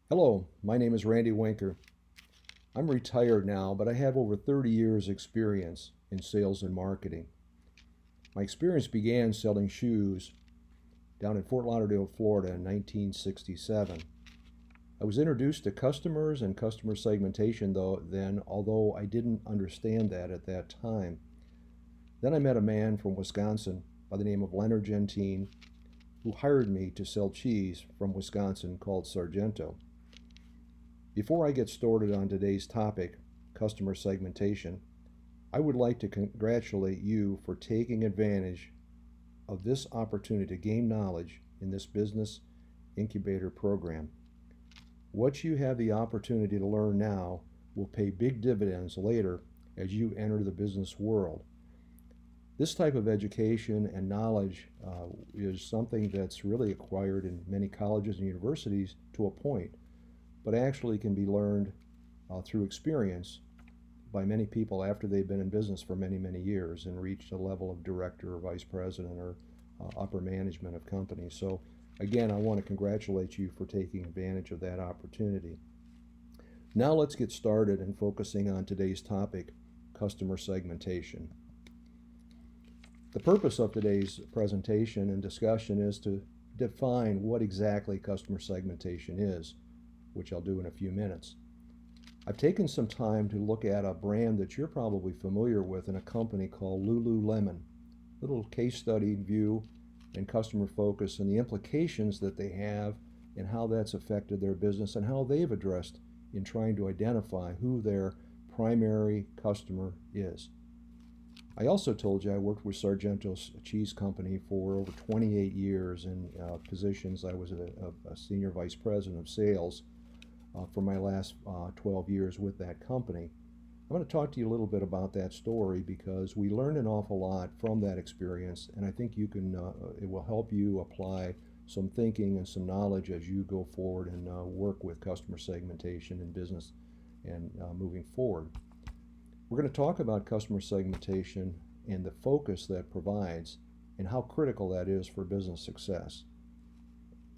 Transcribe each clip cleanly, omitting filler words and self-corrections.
Hello, my name is Randy Winker. I'm retired now, but I have over 30 years experience in sales and marketing. My experience began selling shoes down in Fort Lauderdale, Florida in 1967. I was introduced to customers and customer segmentation although I didn't understand that at that time. Then I met a man from Wisconsin by the name of Leonard Gentine who hired me to sell cheese from Wisconsin called Sargento. Before I get started on today's topic, customer segmentation, I would like to congratulate you for taking advantage of this opportunity to gain knowledge in this business incubator program. What you have the opportunity to learn now will pay big dividends later as you enter the business world. This type of education and knowledge is something that's really acquired in many colleges and universities to a point, but actually can be learned through experience by many people after they've been in business for many, many years and reached a level of director or vice president or upper management of companies. So again, I want to congratulate you for taking advantage of that opportunity. Now let's get started and focusing on today's topic, customer segmentation. The purpose of today's presentation and discussion is to define what exactly customer segmentation is, which I'll do in a few minutes. I've taken some time to look at a brand that you're probably familiar with in a company called Lululemon. Little case study view and customer focus and the implications that they have and how that's affected their business and how they've addressed in trying to identify who their primary customer is. I also told you I worked with Sargento's Cheese Company for over 28 years in positions. I was a senior vice president of sales for my last 12 years with that company. I'm going to talk to you a little bit about that story because we learned an awful lot from that experience, and I think it will help you apply some thinking and some knowledge as you go forward and work with customer segmentation in business and moving forward. We're going to talk about customer segmentation and the focus that provides and how critical that is for business success.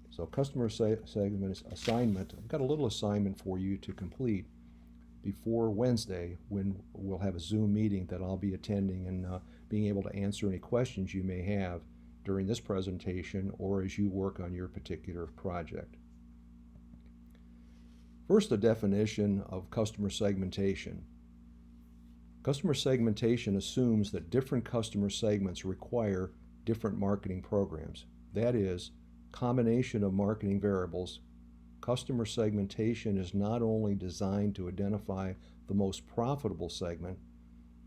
So customer segment assignment, I've got a little assignment for you to complete before Wednesday when we'll have a Zoom meeting that I'll be attending and being able to answer any questions you may have during this presentation or as you work on your particular project. First, the definition of customer segmentation. Customer segmentation assumes that different customer segments require different marketing programs. That is, combination of marketing variables. Customer segmentation is not only designed to identify the most profitable segment,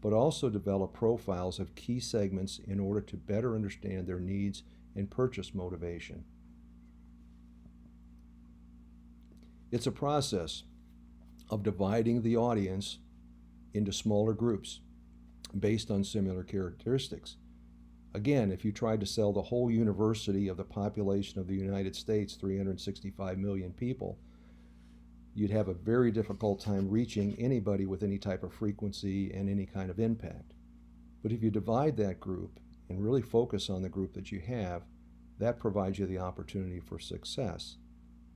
but also develop profiles of key segments in order to better understand their needs and purchase motivation. It's a process of dividing the audience into smaller groups based on similar characteristics. Again, if you tried to sell the whole university of the population of the United States, 365 million people, you'd have a very difficult time reaching anybody with any type of frequency and any kind of impact. But if you divide that group and really focus on the group that you have, that provides you the opportunity for success.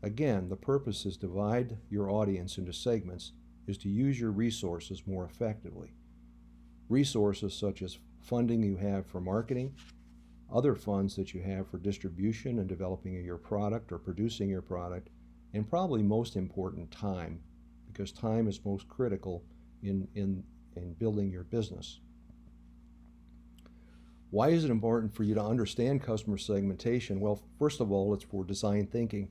Again, the purpose is to divide your audience into segments is to use your resources more effectively. Resources such as funding you have for marketing, other funds that you have for distribution and developing your product or producing your product, and probably most important, time, because time is most critical in building your business. Why is it important for you to understand customer segmentation? Well, first of all, it's for design thinking.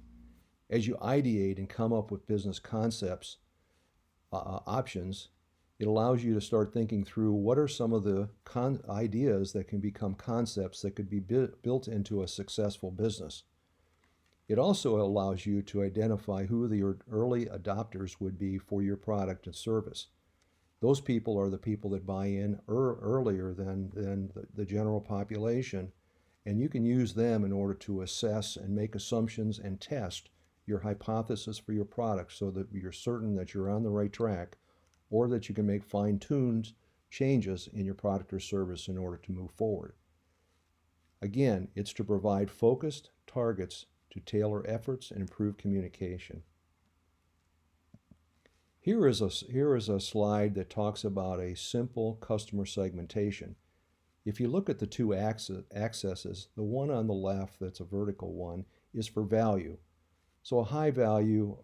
As you ideate and come up with business concepts, options, it allows you to start thinking through what are some of the ideas that can become concepts that could be built into a successful business. It also allows you to identify who the early adopters would be for your product and service. Those people are the people that buy in earlier than the general population, and you can use them in order to assess and make assumptions and test your hypothesis for your product so that you're certain that you're on the right track or that you can make fine-tuned changes in your product or service in order to move forward. Again, it's to provide focused targets to tailor efforts and improve communication. Here is a slide that talks about a simple customer segmentation. If you look at the two axes, the one on the left that's a vertical one is for value. So a high value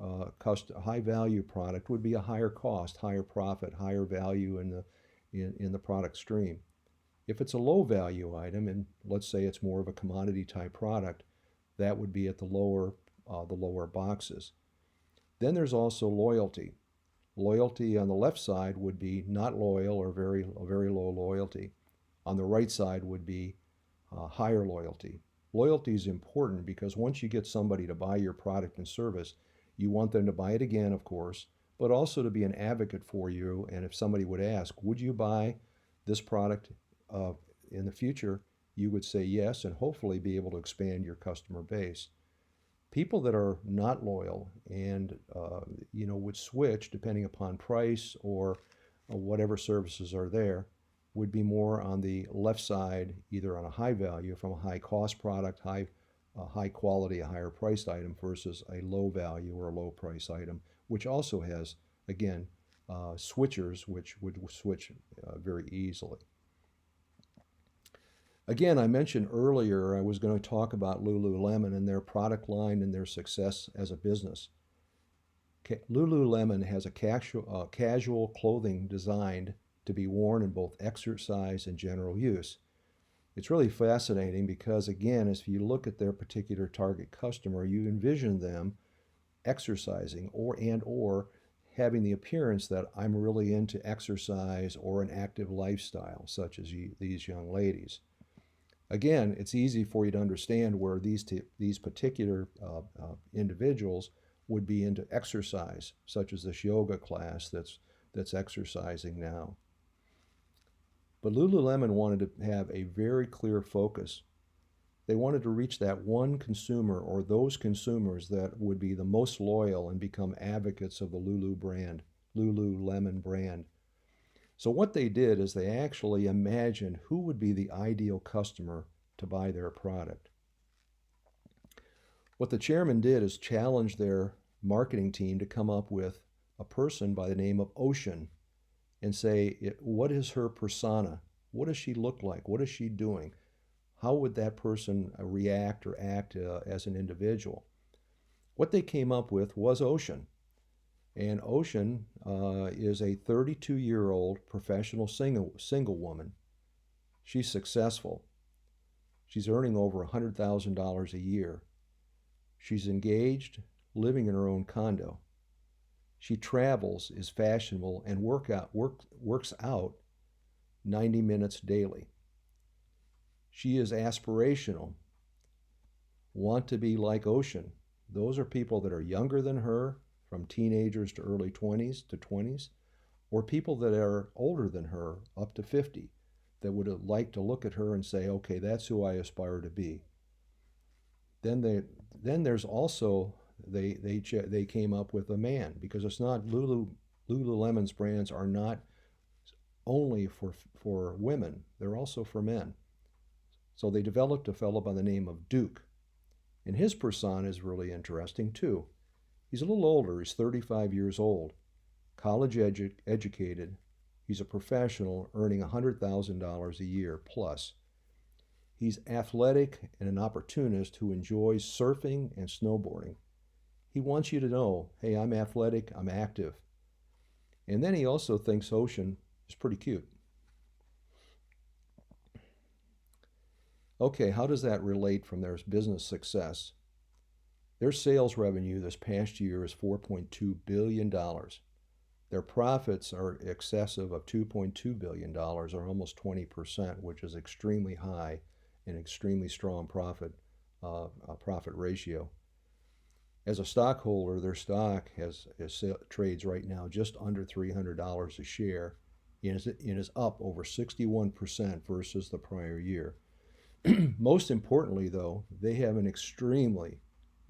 product would be a higher cost, higher profit, higher value in the product stream. If it's a low value item, and let's say it's more of a commodity type product, that would be at the lower boxes. Then there's also loyalty. Loyalty on the left side would be not loyal or very low loyalty. On the right side would be higher loyalty. Loyalty is important because once you get somebody to buy your product and service, you want them to buy it again, of course, but also to be an advocate for you. And if somebody would ask, would you buy this product in the future, you would say yes, and hopefully be able to expand your customer base. People that are not loyal and would switch depending upon price or whatever services are there would be more on the left side, either on a high value from a high cost product, high quality, a higher priced item versus a low value or a low price item, which also has, again, switchers which would switch very easily. Again, I mentioned earlier I was going to talk about Lululemon and their product line and their success as a business. Lululemon has a casual clothing designed to be worn in both exercise and general use. It's really fascinating because, again, if you look at their particular target customer, you envision them exercising or having the appearance that I'm really into exercise or an active lifestyle, such as these young ladies. Again, it's easy for you to understand where these particular individuals would be into exercise, such as this yoga class that's exercising now. But Lululemon wanted to have a very clear focus. They wanted to reach that one consumer or those consumers that would be the most loyal and become advocates of the Lululemon brand. So what they did is they actually imagined who would be the ideal customer to buy their product. What the chairman did is challenge their marketing team to come up with a person by the name of Ocean and say, what is her persona? What does she look like? What is she doing? How would that person react or act as an individual? What they came up with was Ocean. And Ocean is a 32-year-old professional single woman. She's successful. She's earning over $100,000 a year. She's engaged, living in her own condo. She travels, is fashionable, and works out 90 minutes daily. She is aspirational, want to be like Ocean. Those are people that are younger than her, from teenagers to early 20s, or people that are older than her, up to 50, that would like to look at her and say, okay, that's who I aspire to be. Then there's also, they came up with a man, because it's not Lululemon's brands are not only for women, they're also for men. So they developed a fellow by the name of Duke. And his persona is really interesting too. He's a little older, he's 35 years old, college educated. He's a professional earning $100,000 a year plus. He's athletic and an opportunist who enjoys surfing and snowboarding. He wants you to know, hey, I'm athletic, I'm active. And then he also thinks Ocean is pretty cute. Okay, how does that relate from their business success? Their sales revenue this past year is $4.2 billion. Their profits are excessive of $2.2 billion, or almost 20%, which is extremely high and extremely strong profit ratio. As a stockholder, their stock trades right now just under $300 a share and is up over 61% versus the prior year. Most importantly, though, they have an extremely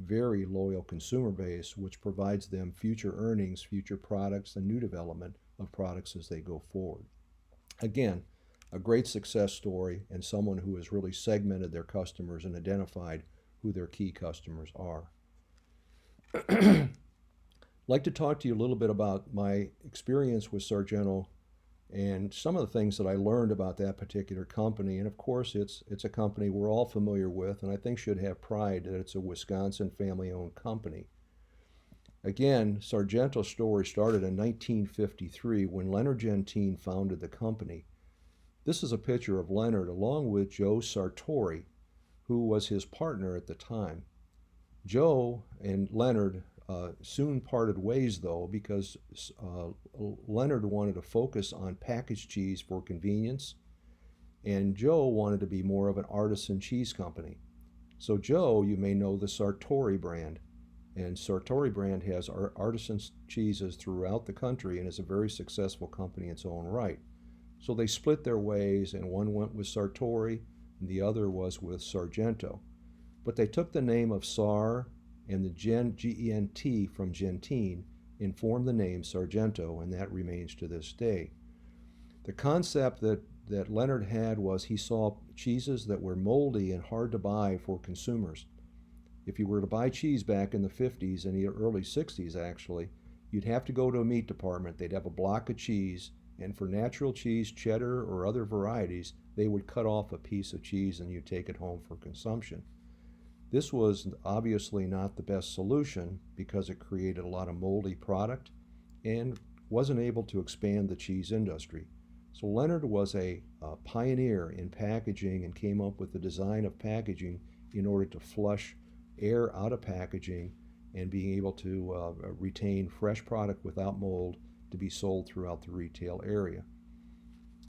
very loyal consumer base, which provides them future earnings, future products, and new development of products as they go forward. Again, a great success story and someone who has really segmented their customers and identified who their key customers are. like to talk to you a little bit about my experience with Sargento and some of the things that I learned about that particular company. And of course, it's a company we're all familiar with, and I think should have pride that it's a Wisconsin family-owned company. Again, Sargento's story started in 1953 when Leonard Gentine founded the company. This is a picture of Leonard along with Joe Sartori, who was his partner at the time. Joe and Leonard soon parted ways, though, because Leonard wanted to focus on packaged cheese for convenience, and Joe wanted to be more of an artisan cheese company. So Joe, you may know the Sartori brand, and Sartori brand has artisan cheeses throughout the country and is a very successful company in its own right. So they split their ways, and one went with Sartori, and the other was with Sargento. But they took the name of Sar and the G-E-N-T from Gentine and formed the name Sargento, and that remains to this day. The concept that Leonard had was he saw cheeses that were moldy and hard to buy for consumers. If you were to buy cheese back in the 50s and the early 60s, actually, you'd have to go to a meat department. They'd have a block of cheese, and for natural cheese, cheddar, or other varieties, they would cut off a piece of cheese and you'd take it home for consumption. This was obviously not the best solution because it created a lot of moldy product and wasn't able to expand the cheese industry. So Leonard was a pioneer in packaging and came up with the design of packaging in order to flush air out of packaging and being able to retain fresh product without mold to be sold throughout the retail area.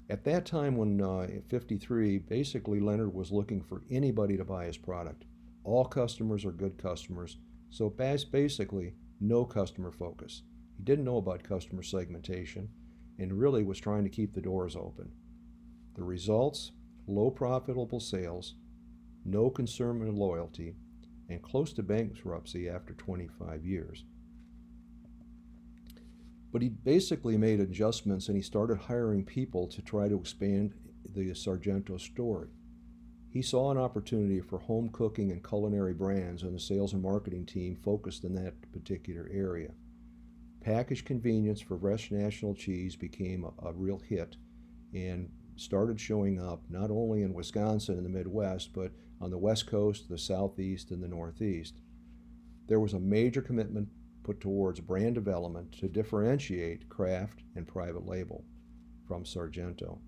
At that time, when in 53, basically Leonard was looking for anybody to buy his product. All customers are good customers, so basically no customer focus. He didn't know about customer segmentation and really was trying to keep the doors open. The results: low profitable sales, no consumer loyalty, and close to bankruptcy after 25 years. But he basically made adjustments and he started hiring people to try to expand the Sargento story. He saw an opportunity for home cooking and culinary brands, and the sales and marketing team focused in that particular area. Packaged convenience for fresh national cheese became a real hit and started showing up not only in Wisconsin and the Midwest, but on the West Coast, the Southeast, and the Northeast. There was a major commitment put towards brand development to differentiate craft and private label from Sargento.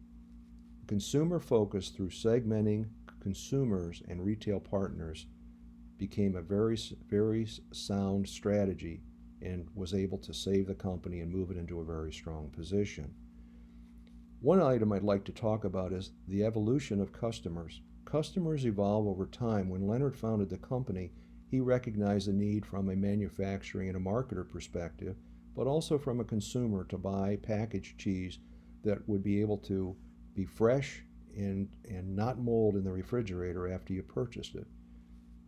Consumer focus through segmenting consumers and retail partners became a very, very sound strategy and was able to save the company and move it into a very strong position. One item I'd like to talk about is the evolution of customers. Customers evolve over time. When Leonard founded the company, he recognized the need from a manufacturing and a marketer perspective, but also from a consumer to buy packaged cheese that would be able to be fresh and not mold in the refrigerator after you purchased it.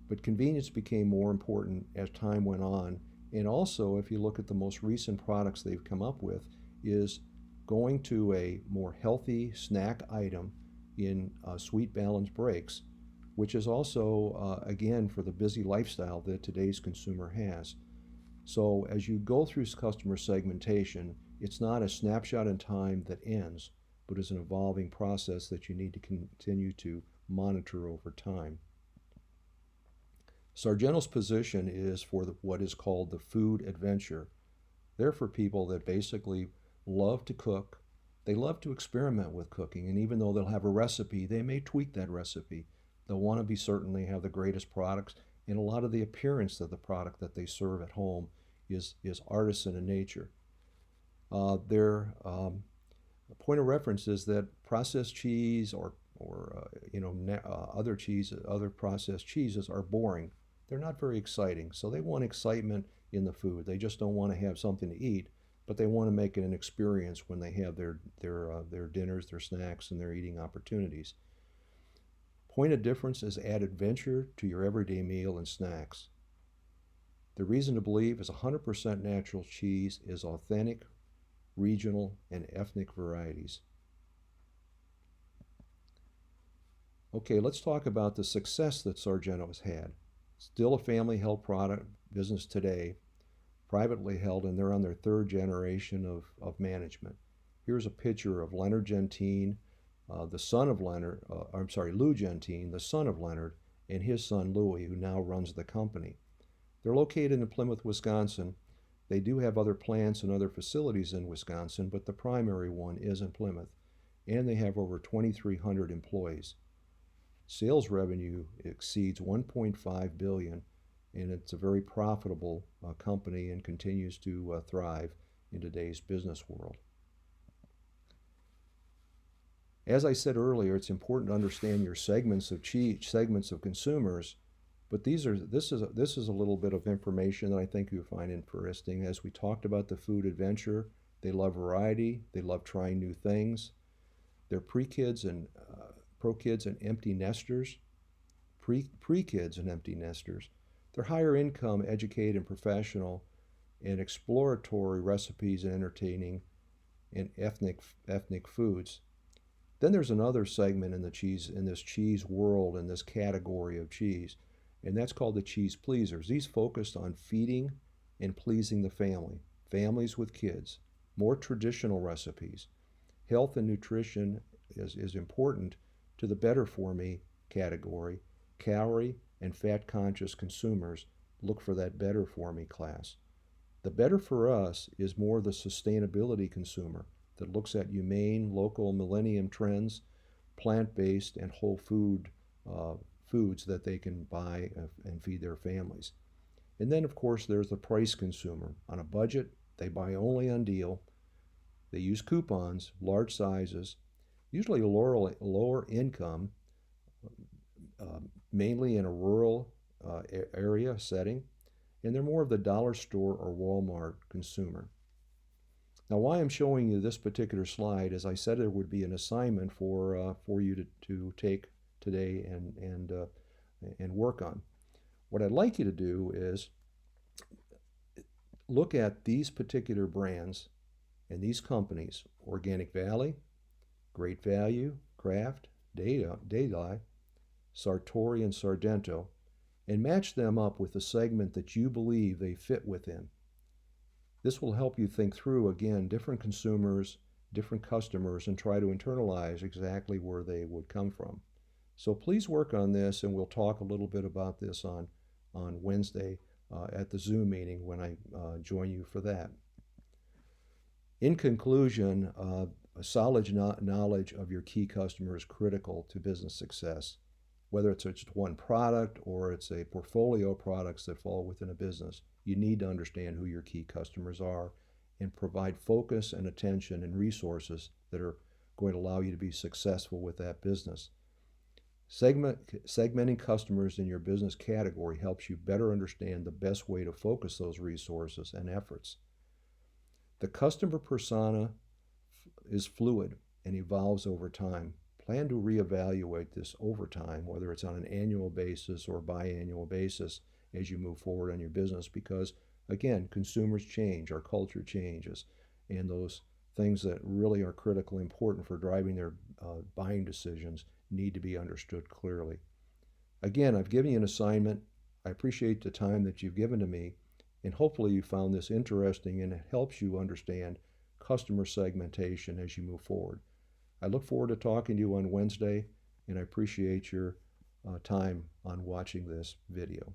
But convenience became more important as time went on. And also, if you look at the most recent products they've come up with, is going to a more healthy snack item in sweet balanced breaks, which is also, again, for the busy lifestyle that today's consumer has. So as you go through customer segmentation, it's not a snapshot in time that ends, but is an evolving process that you need to continue to monitor over time. Sargento's position is for what is called the food adventure. They're for people that basically love to cook. They love to experiment with cooking, and even though they'll have a recipe, they may tweak that recipe. They'll want to be certain they have the greatest products, and a lot of the appearance of the product that they serve at home is artisan in nature. Their point of reference is that processed cheese or other processed cheeses are boring. They're not very exciting, so they want excitement in the food. They just don't want to have something to eat, but they want to make it an experience when they have their dinners, their snacks, and their eating opportunities. Point of difference is add adventure to your everyday meal and snacks. The reason to believe is 100% natural cheese is authentic, regional, and ethnic varieties. Okay, let's talk about the success that Sargento has had. Still a family-held product business today. privately held, and they're on their third generation of management. Here's a picture of Leonard Gentine, the son of Leonard, I'm sorry, Lou Gentine, the son of Leonard, and his son Louis, who now runs the company. They're located in Plymouth, Wisconsin. They do have other plants and other facilities in Wisconsin, but the primary one is in Plymouth, and they have over 2,300 employees. Sales revenue exceeds 1.5 billion, and it's a very profitable company and continues to thrive in today's business world. As I said earlier, it's important to understand your segments of segments of consumers, but this is a little bit of information that I think you'll find interesting. As we talked about the food adventure, they love variety, they love trying new things. They're pre-kids and pro-kids and empty nesters, pre-kids and empty nesters. They're higher income, educated, and professional, and exploratory recipes and entertaining and ethnic foods. Then there's another segment in this cheese world, in this category of cheese, and that's called the cheese pleasers. These focused on feeding and pleasing the families with kids, more traditional recipes. Health and nutrition is important to the better for me category. Calorie and fat conscious consumers look for that better for me class. The better for us is more the sustainability consumer that looks at humane, local millennium trends, plant-based and whole foods that they can buy and feed their families. And then, of course, there's the price consumer. On a budget, they buy only on deal. They use coupons, large sizes, usually lower income, mainly in a rural area setting, and they're more of the dollar store or Walmart consumer. Now, why I'm showing you this particular slide is I said there would be an assignment for you to take today and work on. What I'd like you to do is look at these particular brands and these companies: Organic Valley, Great Value, Kraft, Daylight, Sartori, and Sardento, and match them up with the segment that you believe they fit within. This will help you think through, again, different consumers, different customers, and try to internalize exactly where they would come from. So please work on this, and we'll talk a little bit about this on Wednesday at the Zoom meeting when I join you for that. In conclusion, a solid knowledge of your key customer is critical to business success. Whether it's just one product or it's a portfolio of products that fall within a business, you need to understand who your key customers are and provide focus and attention and resources that are going to allow you to be successful with that business. Segmenting customers in your business category helps you better understand the best way to focus those resources and efforts. The customer persona is fluid and evolves over time. Plan to reevaluate this over time, whether it's on an annual basis or biannual basis as you move forward on your business, because, again, consumers change, our culture changes, and those things that really are critically important for driving their buying decisions need to be understood clearly. Again, I've given you an assignment. I appreciate the time that you've given to me, and hopefully you found this interesting and it helps you understand customer segmentation as you move forward. I look forward to talking to you on Wednesday, and I appreciate your time on watching this video.